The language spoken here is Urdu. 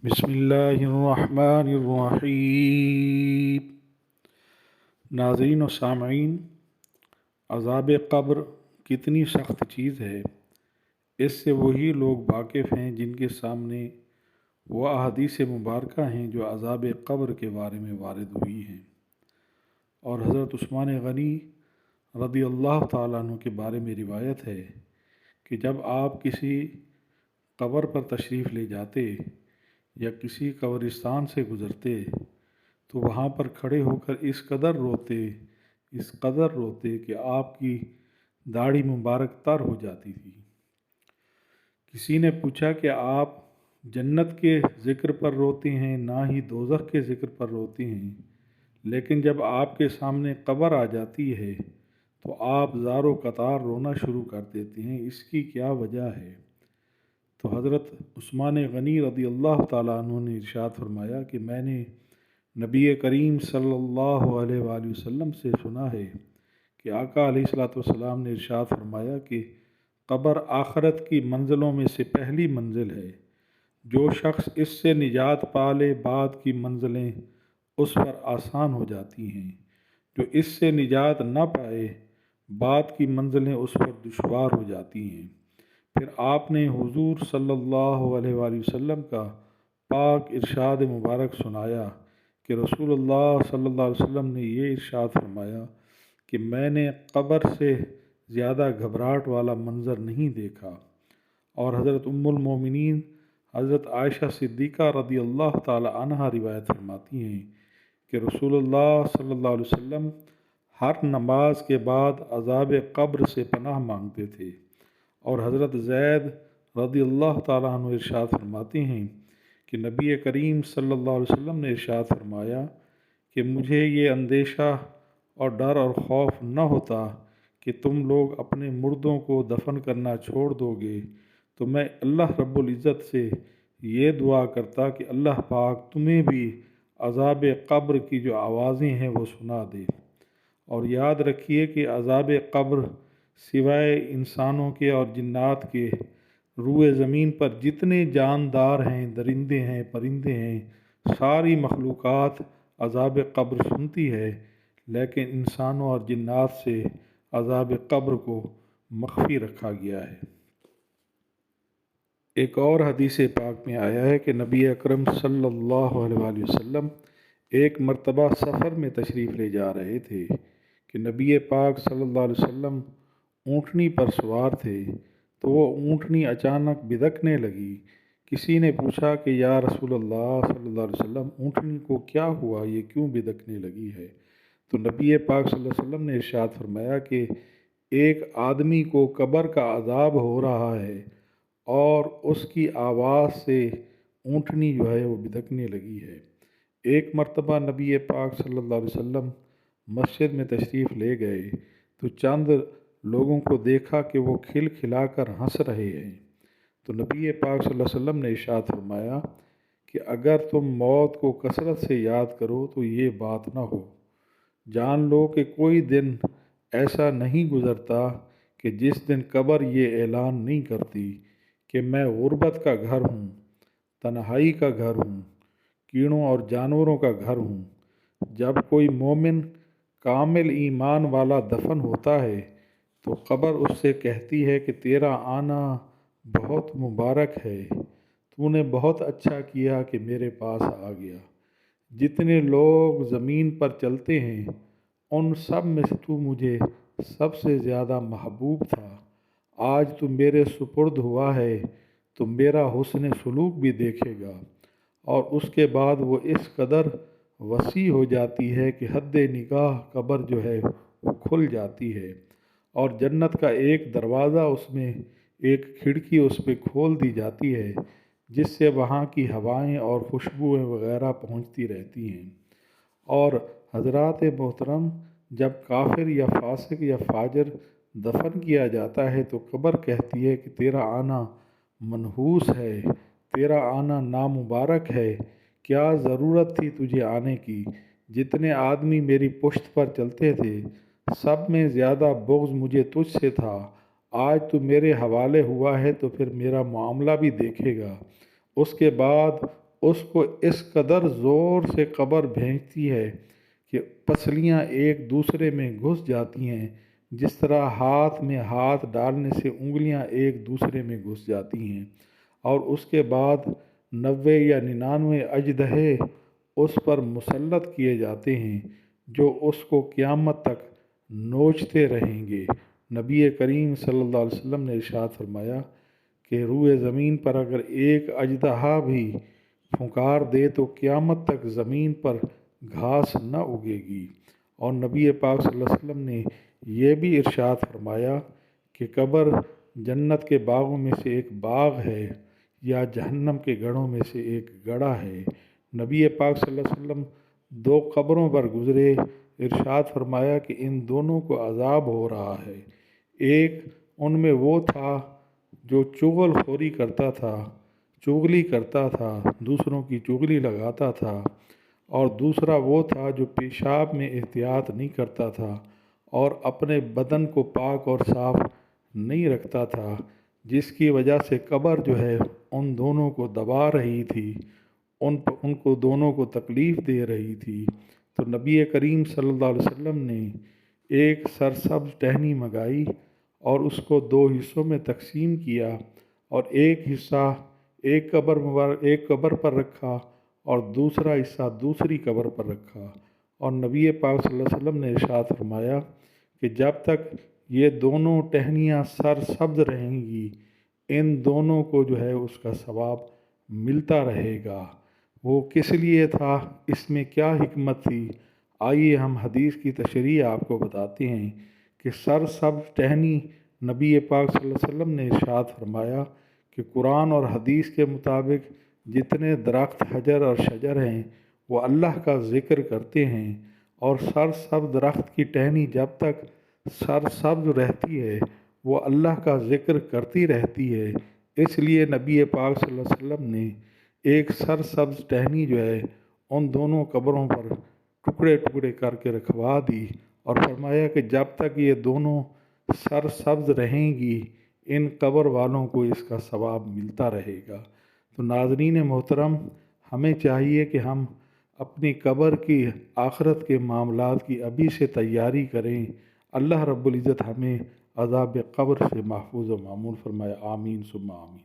بسم اللہ الرحمن الرحیم۔ ناظرین و سامعین، عذاب قبر کتنی سخت چیز ہے، اس سے وہی لوگ واقف ہیں جن کے سامنے وہ احادیث مبارکہ ہیں جو عذاب قبر کے بارے میں وارد ہوئی ہیں۔ اور حضرت عثمان غنی رضی اللہ تعالیٰ عنہ کے بارے میں روایت ہے کہ جب آپ کسی قبر پر تشریف لے جاتے یا کسی قبرستان سے گزرتے تو وہاں پر کھڑے ہو کر اس قدر روتے کہ آپ کی داڑھی مبارک تر ہو جاتی تھی۔ کسی نے پوچھا کہ آپ جنت کے ذکر پر روتے ہیں نہ ہی دوزخ کے ذکر پر روتے ہیں، لیکن جب آپ کے سامنے قبر آ جاتی ہے تو آپ زار و قطار رونا شروع کر دیتے ہیں، اس کی کیا وجہ ہے؟ تو حضرت عثمان غنی رضی اللہ تعالیٰ عنہ نے ارشاد فرمایا کہ میں نے نبی کریم صلی اللہ علیہ وآلہ وسلم سے سنا ہے کہ آقا علیہ الصلوۃ والسلام نے ارشاد فرمایا کہ قبر آخرت کی منزلوں میں سے پہلی منزل ہے۔ جو شخص اس سے نجات پا لے بعد کی منزلیں اس پر آسان ہو جاتی ہیں، جو اس سے نجات نہ پائے بعد کی منزلیں اس پر دشوار ہو جاتی ہیں۔ پھر آپ نے حضور صلی اللہ علیہ وآلہ وسلم کا پاک ارشاد مبارک سنایا کہ رسول اللہ صلی اللہ علیہ وسلم نے یہ ارشاد فرمایا کہ میں نے قبر سے زیادہ گھبراہٹ والا منظر نہیں دیکھا۔ اور حضرت ام المومنین حضرت عائشہ صدیقہ رضی اللہ تعالی عنہا روایت فرماتی ہیں کہ رسول اللہ صلی اللہ علیہ وسلم ہر نماز کے بعد عذاب قبر سے پناہ مانگتے تھے۔ اور حضرت زید رضی اللہ تعالیٰ عنہ ارشاد فرماتے ہیں کہ نبی کریم صلی اللہ علیہ وسلم نے ارشاد فرمایا کہ مجھے یہ اندیشہ اور ڈر اور خوف نہ ہوتا کہ تم لوگ اپنے مردوں کو دفن کرنا چھوڑ دو گے تو میں اللہ رب العزت سے یہ دعا کرتا کہ اللہ پاک تمہیں بھی عذاب قبر کی جو آوازیں ہیں وہ سنا دے۔ اور یاد رکھیے کہ عذاب قبر سوائے انسانوں کے اور جنات کے روئے زمین پر جتنے جاندار ہیں، درندے ہیں، پرندے ہیں، ساری مخلوقات عذاب قبر سنتی ہے، لیکن انسانوں اور جنات سے عذاب قبر کو مخفی رکھا گیا ہے۔ ایک اور حدیث پاک میں آیا ہے کہ نبی اکرم صلی اللہ علیہ وآلہ وسلم ایک مرتبہ سفر میں تشریف لے جا رہے تھے کہ نبی پاک صلی اللہ علیہ وسلم اونٹنی پر سوار تھے تو وہ اونٹنی اچانک بدکنے لگی۔ کسی نے پوچھا کہ یا رسول اللہ صلی اللہ علیہ وسلم اونٹنی کو کیا ہوا، یہ کیوں بدکنے لگی ہے؟ تو نبی پاک صلی اللہ علیہ وسلم نے ارشاد فرمایا کہ ایک آدمی کو قبر کا عذاب ہو رہا ہے اور اس کی آواز سے اونٹنی جو ہے وہ بدکنے لگی ہے۔ ایک مرتبہ نبی پاک صلی اللہ علیہ وسلم مسجد میں تشریف لے گئے تو چند لوگوں کو دیکھا کہ وہ کھل کھلا کر ہنس رہے ہیں۔ تو نبی پاک صلی اللہ علیہ وسلم نے ارشاد فرمایا کہ اگر تم موت کو کثرت سے یاد کرو تو یہ بات نہ ہو۔ جان لو کہ کوئی دن ایسا نہیں گزرتا کہ جس دن قبر یہ اعلان نہیں کرتی کہ میں غربت کا گھر ہوں، تنہائی کا گھر ہوں، کیڑوں اور جانوروں کا گھر ہوں۔ جب کوئی مومن کامل ایمان والا دفن ہوتا ہے تو قبر اس سے کہتی ہے کہ تیرا آنا بہت مبارک ہے، تو نے بہت اچھا کیا کہ میرے پاس آ گیا۔ جتنے لوگ زمین پر چلتے ہیں ان سب میں سے تو مجھے سب سے زیادہ محبوب تھا۔ آج تو میرے سپرد ہوا ہے تو میرا حسن سلوک بھی دیکھے گا۔ اور اس کے بعد وہ اس قدر وسیع ہو جاتی ہے کہ حد نگاہ قبر جو ہے وہ کھل جاتی ہے اور جنت کا ایک دروازہ اس میں، ایک کھڑکی اس پہ کھول دی جاتی ہے جس سے وہاں کی ہوائیں اور خوشبوئیں وغیرہ پہنچتی رہتی ہیں۔ اور حضرات محترم، جب کافر یا فاسق یا فاجر دفن کیا جاتا ہے تو قبر کہتی ہے کہ تیرا آنا منحوس ہے، تیرا آنا نامبارک ہے، کیا ضرورت تھی تجھے آنے کی؟ جتنے آدمی میری پشت پر چلتے تھے سب میں زیادہ بغض مجھے تجھ سے تھا، آج تو میرے حوالے ہوا ہے تو پھر میرا معاملہ بھی دیکھے گا۔ اس کے بعد اس کو اس قدر زور سے قبر بھینچتی ہے کہ پسلیاں ایک دوسرے میں گھس جاتی ہیں، جس طرح ہاتھ میں ہاتھ ڈالنے سے انگلیاں ایک دوسرے میں گھس جاتی ہیں۔ اور اس کے بعد 90 یا 99 اژدہے اس پر مسلط کیے جاتے ہیں جو اس کو قیامت تک نوچتے رہیں گے۔ نبی کریم صلی اللہ علیہ وسلم نے ارشاد فرمایا کہ روئے زمین پر اگر ایک اژدہا بھی پھنکار دے تو قیامت تک زمین پر گھاس نہ اگے گی۔ اور نبی پاک صلی اللہ علیہ وسلم نے یہ بھی ارشاد فرمایا کہ قبر جنت کے باغوں میں سے ایک باغ ہے یا جہنم کے گڑھوں میں سے ایک گڑھا ہے۔ نبی پاک صلی اللہ علیہ وسلم 2 قبروں پر گزرے، ارشاد فرمایا کہ ان دونوں کو عذاب ہو رہا ہے۔ ایک ان میں وہ تھا جو چغل خوری کرتا تھا، چغلی کرتا تھا، دوسروں کی چغلی لگاتا تھا، اور دوسرا وہ تھا جو پیشاب میں احتیاط نہیں کرتا تھا اور اپنے بدن کو پاک اور صاف نہیں رکھتا تھا، جس کی وجہ سے قبر جو ہے ان دونوں کو دبا رہی تھی، ان کو دونوں کو تکلیف دے رہی تھی۔ تو نبی کریم صلی اللہ علیہ وسلم نے ایک سرسبز ٹہنی منگائی اور اس کو 2 حصوں میں تقسیم کیا، اور ایک حصہ ایک قبر پر رکھا اور دوسرا حصہ دوسری قبر پر رکھا، اور نبی پاک صلی اللہ علیہ وسلم نے ارشاد فرمایا کہ جب تک یہ دونوں ٹہنیاں سرسبز رہیں گی ان دونوں کو جو ہے اس کا ثواب ملتا رہے گا۔ وہ کس لیے تھا، اس میں کیا حکمت تھی؟ آئیے ہم حدیث کی تشریح آپ کو بتاتے ہیں کہ سرسبز ٹہنی نبی پاک صلی اللہ علیہ وسلم نے ارشاد فرمایا کہ قرآن اور حدیث کے مطابق جتنے درخت حجر اور شجر ہیں وہ اللہ کا ذکر کرتے ہیں، اور سرسبز درخت کی ٹہنی جب تک سرسبز رہتی ہے وہ اللہ کا ذکر کرتی رہتی ہے۔ اس لیے نبی پاک صلی اللہ علیہ وسلم نے ایک سرسبز ٹہنی جو ہے ان دونوں قبروں پر ٹکڑے ٹکڑے کر کے رکھوا دی، اور فرمایا کہ جب تک یہ دونوں سرسبز رہیں گی ان قبر والوں کو اس کا ثواب ملتا رہے گا۔ تو ناظرین محترم، ہمیں چاہیے کہ ہم اپنی قبر کی آخرت کے معاملات کی ابھی سے تیاری کریں۔ اللہ رب العزت ہمیں عذاب قبر سے محفوظ و معمول فرمائے، آمین ثم آمین۔